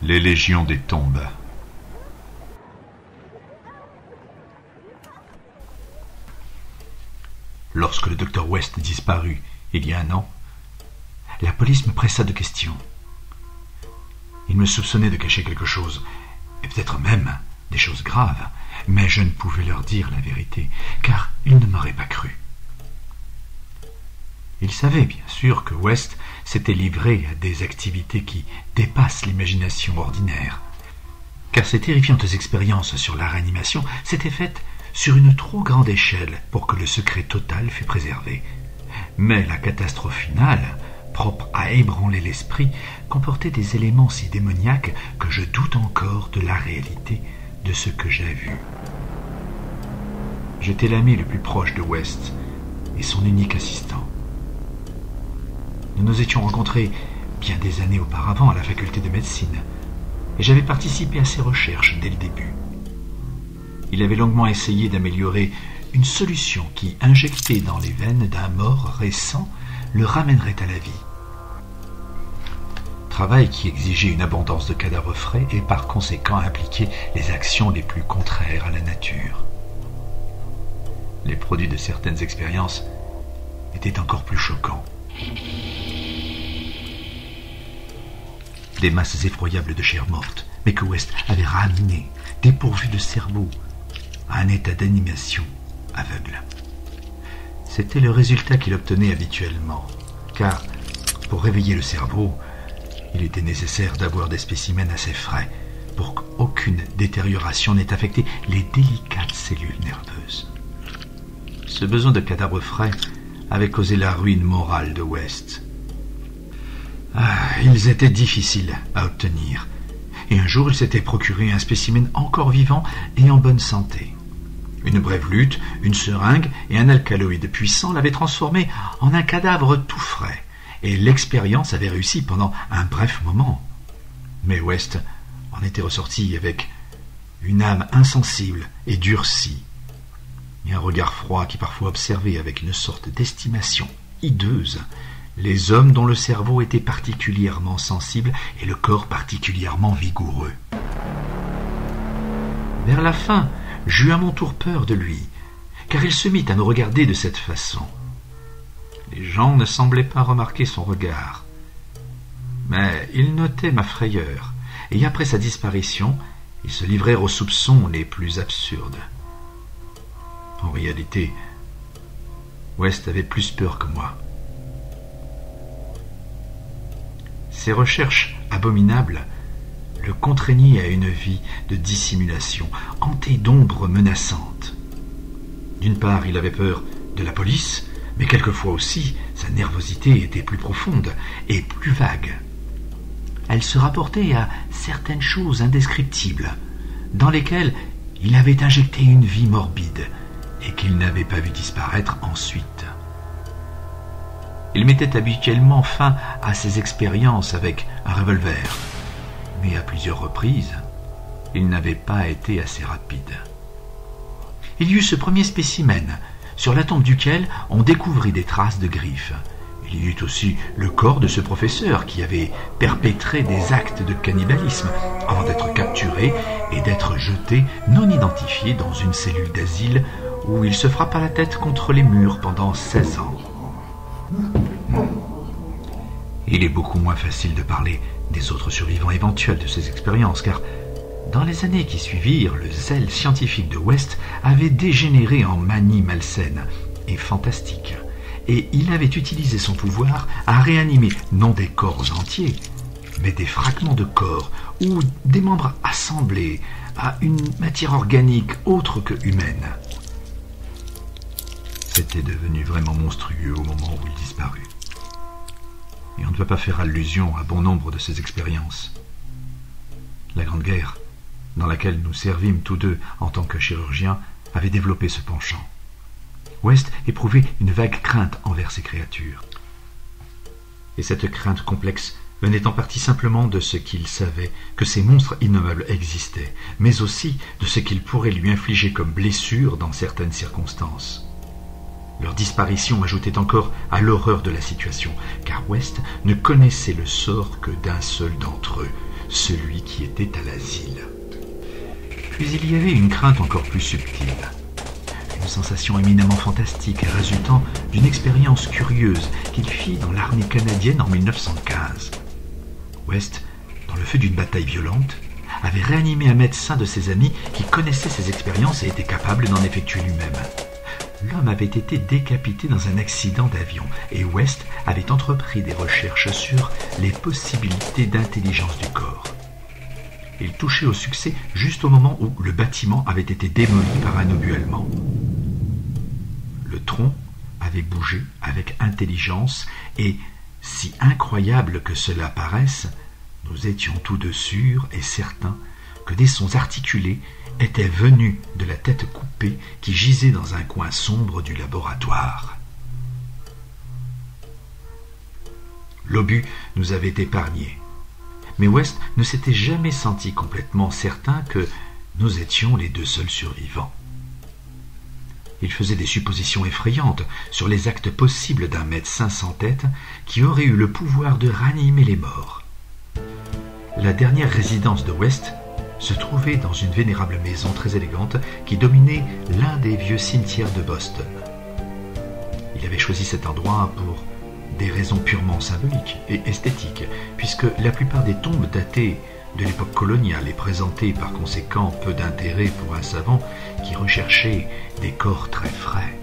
Les légions des tombes. Lorsque le docteur West disparut, il y a 1 an, la police me pressa de questions. Il me soupçonnait de cacher quelque chose, et peut-être même des choses graves, mais je ne pouvais leur dire la vérité, car ils ne m'auraient pas cru. Ils savaient bien sûr que West s'était livré à des activités qui dépassent l'imagination ordinaire, car ces terrifiantes expériences sur la réanimation s'étaient faites sur une trop grande échelle pour que le secret total fût préservé. Mais la catastrophe finale, propre à ébranler l'esprit, comportait des éléments si démoniaques que je doute encore de la réalité de ce que j'ai vu. J'étais l'ami le plus proche de West et son unique assistant. Nous nous étions rencontrés bien des années auparavant à la faculté de médecine, et j'avais participé à ses recherches dès le début. Il avait longuement essayé d'améliorer une solution qui, injectée dans les veines d'un mort récent, le ramènerait à la vie. Travail qui exigeait une abondance de cadavres frais et par conséquent impliquait les actions les plus contraires à la nature. Les produits de certaines expériences étaient encore plus choquants. Des masses effroyables de chair morte, mais que West avait ramenées, dépourvues de cerveau, à un état d'animation aveugle. C'était le résultat qu'il obtenait habituellement, car pour réveiller le cerveau, il était nécessaire d'avoir des spécimens assez frais pour qu'aucune détérioration n'ait affecté les délicates cellules nerveuses. Ce besoin de cadavres frais avait causé la ruine morale de West. Ils étaient difficiles à obtenir, et un jour il s'était procuré un spécimen encore vivant et en bonne santé. Une brève lutte, une seringue et un alcaloïde puissant l'avaient transformé en un cadavre tout frais, et l'expérience avait réussi pendant un bref moment. Mais West en était ressorti avec une âme insensible et durcie, et un regard froid qui parfois observait avec une sorte d'estimation hideuse les hommes dont le cerveau était particulièrement sensible et le corps particulièrement vigoureux. Vers la fin, j'eus à mon tour peur de lui, car il se mit à me regarder de cette façon. Les gens ne semblaient pas remarquer son regard, mais ils notaient ma frayeur, et après sa disparition, ils se livrèrent aux soupçons les plus absurdes. En réalité, West avait plus peur que moi. Ses recherches abominables le contraignaient à une vie de dissimulation, hantée d'ombres menaçantes. D'une part, il avait peur de la police, mais quelquefois aussi, sa nervosité était plus profonde et plus vague. Elle se rapportait à certaines choses indescriptibles, dans lesquelles il avait injecté une vie morbide et qu'il n'avait pas vu disparaître ensuite. Il mettait habituellement fin à ses expériences avec un revolver, mais à plusieurs reprises, il n'avait pas été assez rapide. Il y eut ce premier spécimen, sur la tombe duquel on découvrit des traces de griffes. Il y eut aussi le corps de ce professeur qui avait perpétré des actes de cannibalisme avant d'être capturé et d'être jeté non identifié dans une cellule d'asile où il se frappa la tête contre les murs pendant 16 ans. Il est beaucoup moins facile de parler des autres survivants éventuels de ces expériences, car dans les années qui suivirent, le zèle scientifique de West avait dégénéré en manie malsaine et fantastique, et il avait utilisé son pouvoir à réanimer non des corps entiers, mais des fragments de corps ou des membres assemblés à une matière organique autre que humaine. C'était devenu vraiment monstrueux au moment où il disparut. Et on ne peut pas faire allusion à bon nombre de ces expériences. La Grande Guerre, dans laquelle nous servimes tous deux en tant que chirurgiens, avait développé ce penchant. West éprouvait une vague crainte envers ces créatures. Et cette crainte complexe venait en partie simplement de ce qu'il savait que ces monstres innommables existaient, mais aussi de ce qu'ils pourraient lui infliger comme blessure dans certaines circonstances. Leur disparition ajoutait encore à l'horreur de la situation, car West ne connaissait le sort que d'un seul d'entre eux, celui qui était à l'asile. Puis il y avait une crainte encore plus subtile. Une sensation éminemment fantastique résultant d'une expérience curieuse qu'il fit dans l'armée canadienne en 1915. West, dans le feu d'une bataille violente, avait réanimé un médecin de ses amis qui connaissait ses expériences et était capable d'en effectuer lui-même. L'homme avait été décapité dans un accident d'avion et West avait entrepris des recherches sur les possibilités d'intelligence du corps. Il touchait au succès juste au moment où le bâtiment avait été démoli par un obus allemand. Le tronc avait bougé avec intelligence et, si incroyable que cela paraisse, nous étions tous deux sûrs et certains que des sons articulés étaient venus de la tête coupée qui gisait dans un coin sombre du laboratoire. L'obus nous avait épargnés, mais West ne s'était jamais senti complètement certain que nous étions les deux seuls survivants. Il faisait des suppositions effrayantes sur les actes possibles d'un médecin sans tête qui aurait eu le pouvoir de ranimer les morts. La dernière résidence de West se trouvait dans une vénérable maison très élégante qui dominait l'un des vieux cimetières de Boston. Il avait choisi cet endroit pour des raisons purement symboliques et esthétiques, puisque la plupart des tombes datées de l'époque coloniale et présentaient par conséquent peu d'intérêt pour un savant qui recherchait des corps très frais.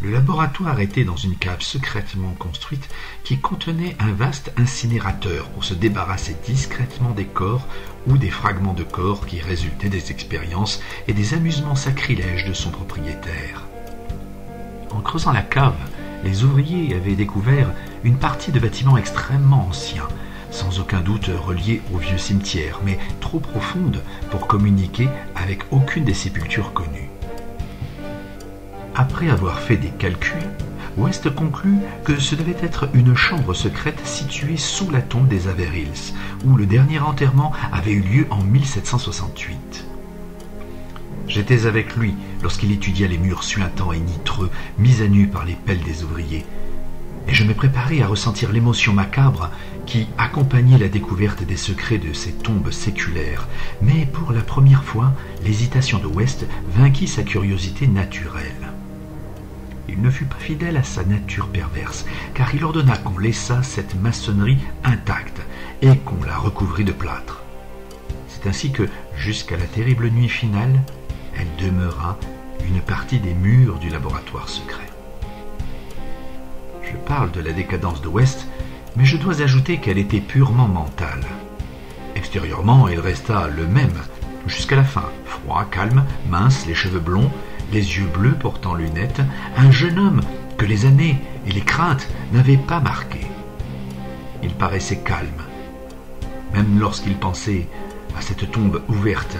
Le laboratoire était dans une cave secrètement construite qui contenait un vaste incinérateur pour se débarrasser discrètement des corps ou des fragments de corps qui résultaient des expériences et des amusements sacrilèges de son propriétaire. En creusant la cave, les ouvriers avaient découvert une partie de bâtiments extrêmement anciens, sans aucun doute reliés au vieux cimetière, mais trop profonde pour communiquer avec aucune des sépultures connues. Après avoir fait des calculs, West conclut que ce devait être une chambre secrète située sous la tombe des Averils, où le dernier enterrement avait eu lieu en 1768. J'étais avec lui lorsqu'il étudia les murs suintants et nitreux mis à nu par les pelles des ouvriers, et je me préparais à ressentir l'émotion macabre qui accompagnait la découverte des secrets de ces tombes séculaires. Mais pour la première fois, l'hésitation de West vainquit sa curiosité naturelle. Il ne fut pas fidèle à sa nature perverse, car il ordonna qu'on laissât cette maçonnerie intacte et qu'on la recouvrît de plâtre. C'est ainsi que, jusqu'à la terrible nuit finale, elle demeura une partie des murs du laboratoire secret. Je parle de la décadence de West, mais je dois ajouter qu'elle était purement mentale. Extérieurement, il resta le même jusqu'à la fin, froid, calme, mince, les cheveux blonds, les yeux bleus portant lunettes, un jeune homme que les années et les craintes n'avaient pas marqué. Il paraissait calme, même lorsqu'il pensait à cette tombe ouverte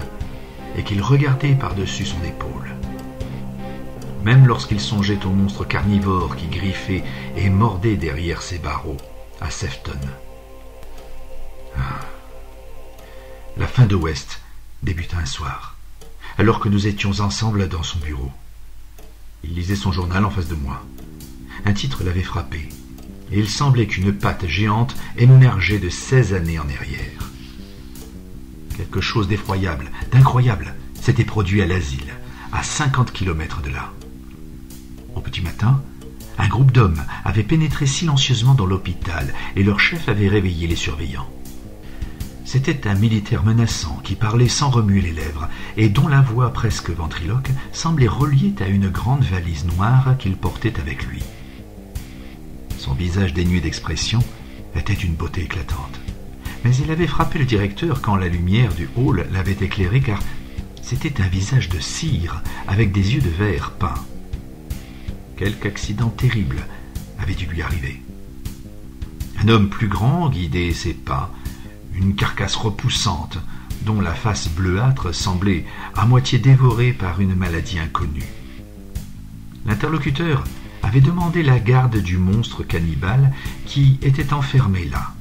et qu'il regardait par-dessus son épaule. Même lorsqu'il songeait au monstre carnivore qui griffait et mordait derrière ses barreaux, à Sefton. La fin de West débuta un soir, alors que nous étions ensemble dans son bureau. Il lisait son journal en face de moi. Un titre l'avait frappé, et il semblait qu'une patte géante émergeait de 16 années en arrière. Quelque chose d'effroyable, d'incroyable, s'était produit à l'asile, à 50 kilomètres de là. Au petit matin, un groupe d'hommes avait pénétré silencieusement dans l'hôpital et leur chef avait réveillé les surveillants. C'était un militaire menaçant qui parlait sans remuer les lèvres et dont la voix presque ventriloque semblait reliée à une grande valise noire qu'il portait avec lui. Son visage dénué d'expression était d'une beauté éclatante. Mais il avait frappé le directeur quand la lumière du hall l'avait éclairé, car c'était un visage de cire avec des yeux de verre peint. Quelque accident terrible avait dû lui arriver. Un homme plus grand guidait ses pas, une carcasse repoussante dont la face bleuâtre semblait à moitié dévorée par une maladie inconnue. L'interlocuteur avait demandé la garde du monstre cannibale qui était enfermé là.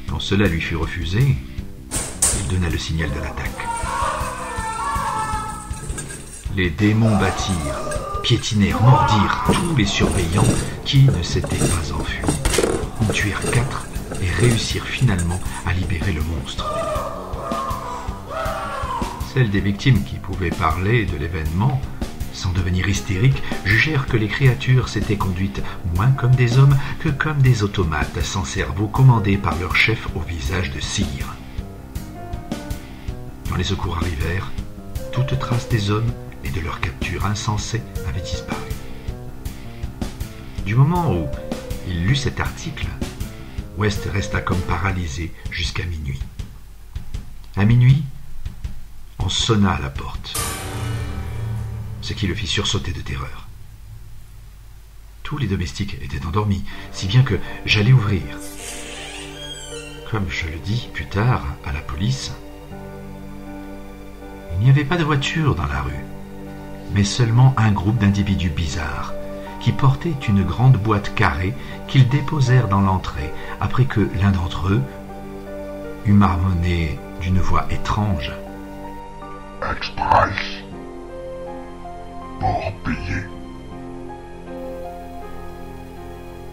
Quand cela lui fut refusé, il donna le signal de l'attaque. Les démons battirent, piétinèrent, mordirent tous les surveillants qui ne s'étaient pas enfuis. Ils tuèrent 4 et réussirent finalement à libérer le monstre. Celles des victimes qui pouvaient parler de l'événement, sans devenir hystériques, jugèrent que les créatures s'étaient conduites moins comme des hommes que comme des automates sans cerveau commandés par leur chef au visage de cire. Quand les secours arrivèrent, toute trace des hommes et de leur capture insensée avait disparu. Du moment où il lut cet article, West resta comme paralysé jusqu'à minuit. À minuit, on sonna à la porte, ce qui le fit sursauter de terreur. Tous les domestiques étaient endormis, si bien que j'allais ouvrir. Comme je le dis plus tard à la police, il n'y avait pas de voiture dans la rue, mais seulement un groupe d'individus bizarres qui portaient une grande boîte carrée qu'ils déposèrent dans l'entrée après que l'un d'entre eux eut marmonné d'une voix étrange. Express. Pour payer.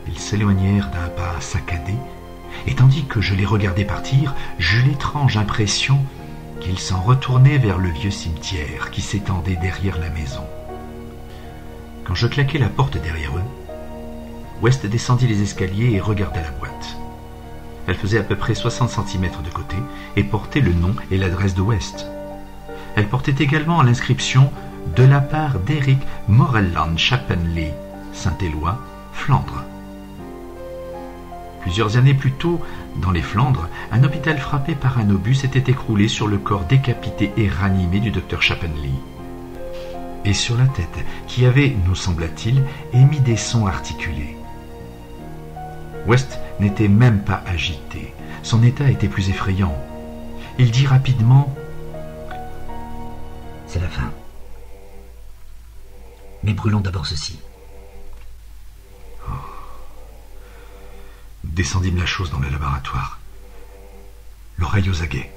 Ils s'éloignèrent d'un pas saccadé, et tandis que je les regardais partir, j'eus l'étrange impression qu'ils s'en retournaient vers le vieux cimetière qui s'étendait derrière la maison. Quand je claquai la porte derrière eux, West descendit les escaliers et regarda la boîte. Elle faisait à peu près 60 cm de côté et portait le nom et l'adresse de West. Elle portait également l'inscription « De la part d'Eric Morelland Chappenley, Saint-Éloi, Flandre ». Plusieurs années plus tôt, dans les Flandres, un hôpital frappé par un obus s'était écroulé sur le corps décapité et ranimé du docteur Chappenley. Et sur la tête, qui avait, nous sembla-t-il, émis des sons articulés. West n'était même pas agité. Son état était plus effrayant. Il dit rapidement « C'est la fin. Mais brûlons d'abord ceci. » Descendîmes la chose dans le laboratoire, l'oreille aux aguets.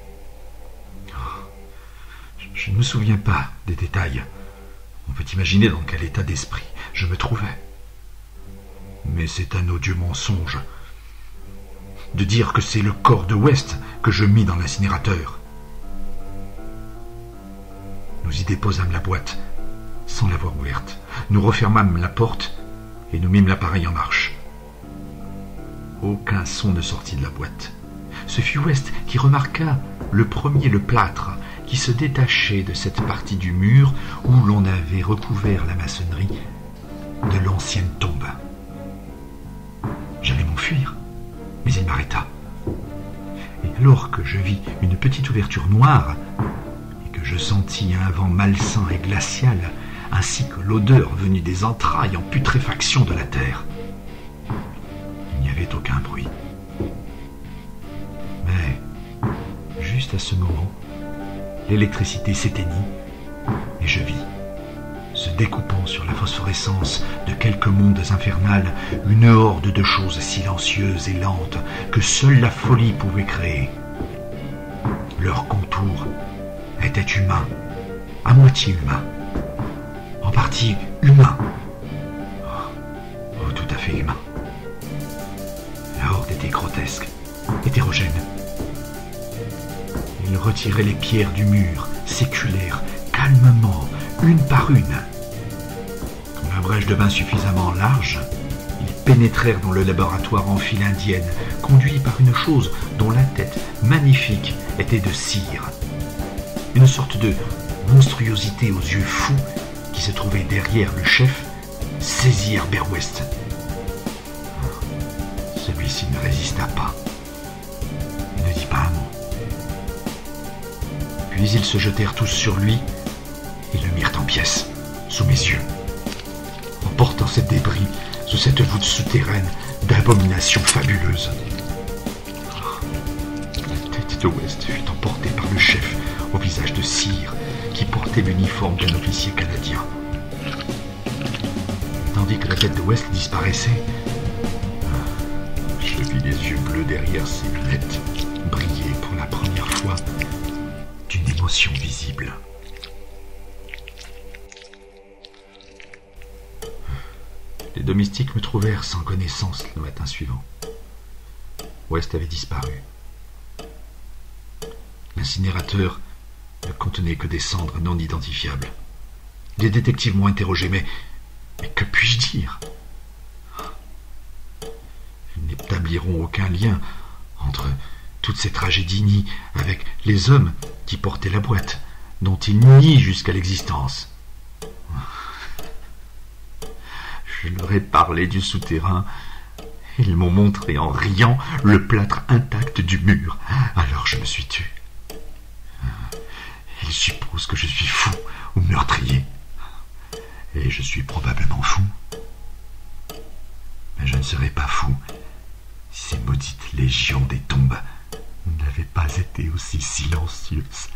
Je ne me souviens pas des détails. On peut imaginer dans quel état d'esprit je me trouvais. Mais c'est un odieux mensonge de dire que c'est le corps de West que je mis dans l'incinérateur. Nous y déposâmes la boîte sans l'avoir ouverte. Nous refermâmes la porte et nous mîmes l'appareil en marche. Aucun son ne sortit de la boîte. Ce fut West qui remarqua le premier le plâtre qui se détachait de cette partie du mur où l'on avait recouvert la maçonnerie de l'ancienne tombe. J'allais m'enfuir, mais il m'arrêta. Et alors que je vis une petite ouverture noire et que je sentis un vent malsain et glacial, ainsi que l'odeur venue des entrailles en putréfaction de la terre, il n'y avait aucun bruit. Mais, juste à ce moment, l'électricité s'éteignit et je vis, se découpant sur la phosphorescence de quelques mondes infernales, une horde de choses silencieuses et lentes que seule la folie pouvait créer. Leur contour était humain, à moitié humain, en partie humain. Oh, tout à fait humain. La horde était grotesque, hétérogène. Ils retiraient les pierres du mur, séculaires, calmement, une par une. Quand la brèche devint suffisamment large, ils pénétrèrent dans le laboratoire en file indienne, conduits par une chose dont la tête, magnifique, était de cire. Une sorte de monstruosité aux yeux fous qui se trouvait derrière le chef, saisit Herbert West. Celui-ci ne résista pas. Il ne dit pas un mot. Puis ils se jetèrent tous sur lui et le mirent en pièces, sous mes yeux, en portant ces débris sous cette voûte souterraine d'abominations fabuleuses. La tête de West fut emportée par le chef au visage de cire qui portait l'uniforme d'un officier canadien. Tandis que la tête de West disparaissait, je vis les yeux bleus derrière ses lunettes briller pour la première fois d'une émotion visible. Les domestiques me trouvèrent sans connaissance le matin suivant. West avait disparu. L'incinérateur ne contenait que des cendres non identifiables. Les détectives m'ont interrogé, mais que puis-je dire? Ils n'établiront aucun lien entre toutes ces tragédies ni avec les hommes qui portaient la boîte, dont ils nient jusqu'à l'existence. Je leur ai parlé du souterrain. Ils m'ont montré en riant le plâtre intact du mur. Alors je me suis tu. Ils supposent que je suis fou ou meurtrier. Et je suis probablement fou. Mais je ne serais pas fou si ces maudites légions des tombes n'avaient pas été aussi silencieuses.